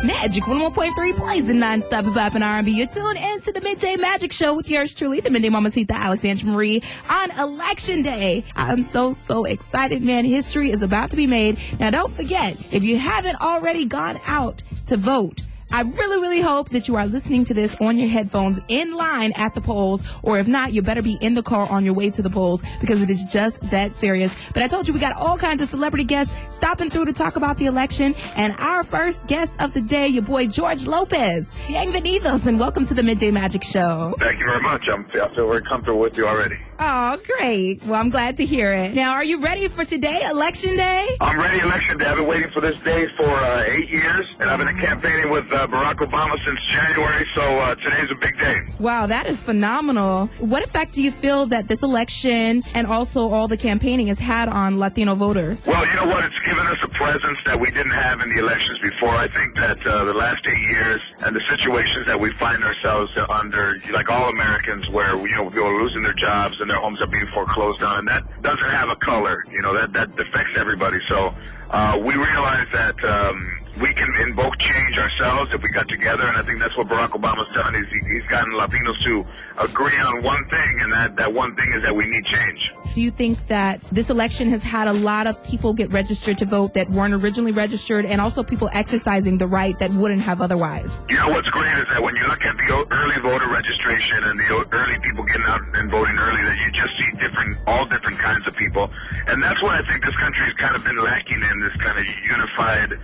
Magic 101.3 plays the non-stop hip-hop and R&B. You're tuned in to the Midday Magic Show with yours truly, the Midday Mamacita, Alexandra Marie, on Election Day. I'm so excited, man. History is about to be made. Now, don't forget, if you haven't already gone out to vote, I really hope that you are listening to this on your headphones in line at the polls, or if not, you better be in the car on your way to the polls because it is just that serious. But I told you we got all kinds of celebrity guests stopping through to talk about the election, and our first guest of the day, your boy George Lopez. Bienvenidos, and welcome to the Midday Magic Show. Thank you very much. I feel very comfortable with you already. Oh, great. Well, I'm glad to hear it. Now, are you ready for today, Election Day? I'm ready, Election Day. I've been waiting for this day for 8 years, and I've been campaigning with Barack Obama since January, so today's a big day. Wow, that is phenomenal. What effect do you feel that this election and also all the campaigning has had on Latino voters? Well, you know what? It's given us a presence that we didn't have in the elections before. I think that the last 8 years and the situations that we find ourselves under, like all Americans, where people are losing their jobs and their homes are being foreclosed on, and that doesn't have a color. That affects everybody. So we realize that we can invoke change ourselves if we got together, and I think that's what Barack Obama's done. He's gotten Latinos to agree on one thing, and that one thing is that we need change. Do you think that this election has had a lot of people get registered to vote that weren't originally registered, and also people exercising the right that wouldn't have otherwise? You know what's great is that when you look at the early voter registration and the early people getting out and voting early, that you just see all different kinds of people. And that's what I think this country has kind of been lacking in, this kind of unified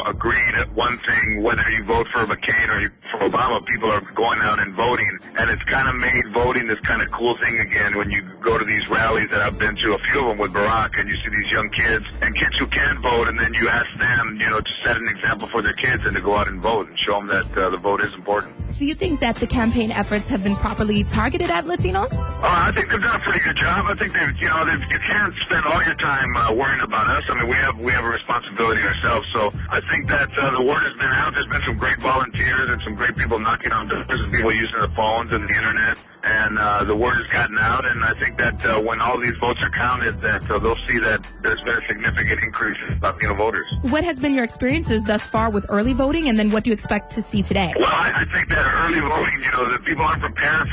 agreed at one thing. Whether you vote for McCain or for Obama, people are going out and voting, and it's kind of made voting this kind of cool thing again. When you go to these rallies that I've been to, a few of them with Barack, and you see these young kids and kids who can't vote, and then you ask them, to set an example for their kids and to go out and vote and show them that the vote is important. Do you think that the campaign efforts have been properly targeted at Latinos? I think they've done a pretty good job. I think you can't spend all your time worrying about us. I mean, we have a responsibility ourselves. So I think that the word has been out. There's been some great volunteers and some great people knocking on doors and people using the phones and the internet. And the word has gotten out, and I think that when all these votes are counted, that they'll see that there's been a significant increase in Latino voters. What has been your experiences thus far with early voting, and then what do you expect to see today? Well, I think that early voting, the people aren't prepared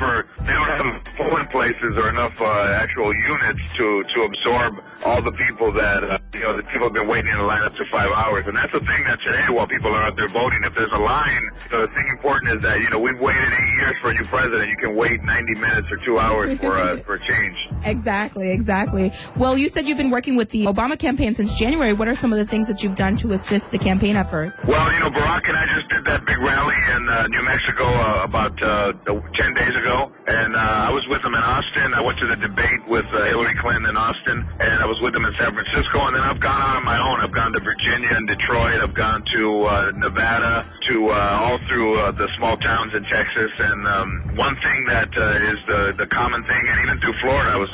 they don't have polling places or enough actual units to absorb all the people that, the people have been waiting in a line up to 5 hours. And that's the thing that today, while people are out there voting, if there's a line, the thing important is that, we've waited 8 years for a new president. You can wait 90 minutes or 2 hours for a change. Exactly. Well, you said you've been working with the Obama campaign since January. What are some of the things that you've done to assist the campaign efforts? Well, Barack and I just did that big rally in New Mexico about 10 days ago, and I was with him in Austin. I went to the debate with Hillary Clinton in Austin, and I was with him in San Francisco, and then I've gone out on my own. I've gone to Virginia and Detroit. I've gone to Nevada, to all through the small towns in Texas, and one thing that is the common thing, and even through Florida, I was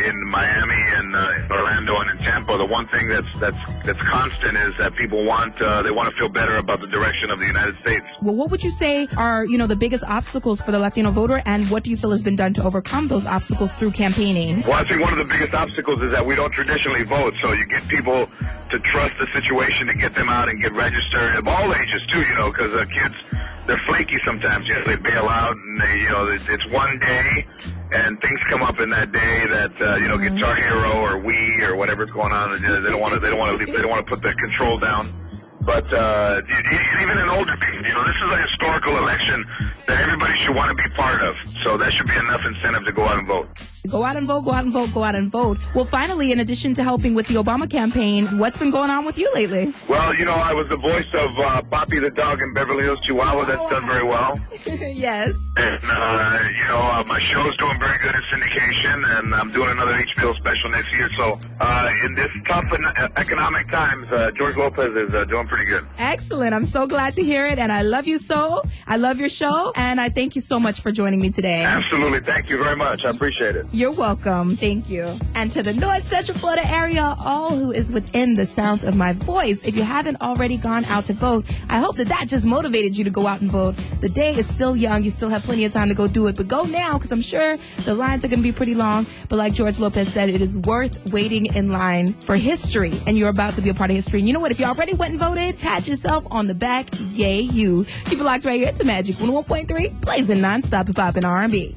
in Miami and in Orlando and in Tampa. The one thing that's constant is that people they want to feel better about the direction of the United States. Well, what would you say are the biggest obstacles for the Latino voter, and what do you feel has been done to overcome those obstacles through campaigning? Well, I think one of the biggest obstacles is that we don't traditionally vote, so you get people to trust the situation, to get them out and get registered of all ages too, because kids, they're flaky sometimes. They bail out, and it's one day, and things come up in that day that Guitar Hero or Wii or whatever's going on, and they don't want to put the control down. But even in older people, this is a historical election that everybody should want to be part of. So that should be enough incentive to go out and vote. Go out and vote, go out and vote, go out and vote. Well, finally, in addition to helping with the Obama campaign, what's been going on with you lately? Well, I was the voice of Poppy the dog in Beverly Hills Chihuahua. That's done very well. Yes. And, my show's doing very good in syndication, and I'm doing another HBO special next year. So in this tough economic times, George Lopez is doing pretty good. Excellent. I'm so glad to hear it, and I love you so. I love your show, and I thank you so much for joining me today. Absolutely. Thank you very much. I appreciate it. You're welcome. Thank you. And to the North Central Florida area, all who is within the sounds of my voice, if you haven't already gone out to vote, I hope that just motivated you to go out and vote. The day is still young. You still have plenty of time to go do it, but go now because I'm sure the lines are going to be pretty long. But like George Lopez said, it is worth waiting in line for history, and you're about to be a part of history. And you know what? If you already went and voted, pat yourself on the back. Yay, you. Keep it locked right here to Magic 101.3, blazing nonstop hip hop and R&B.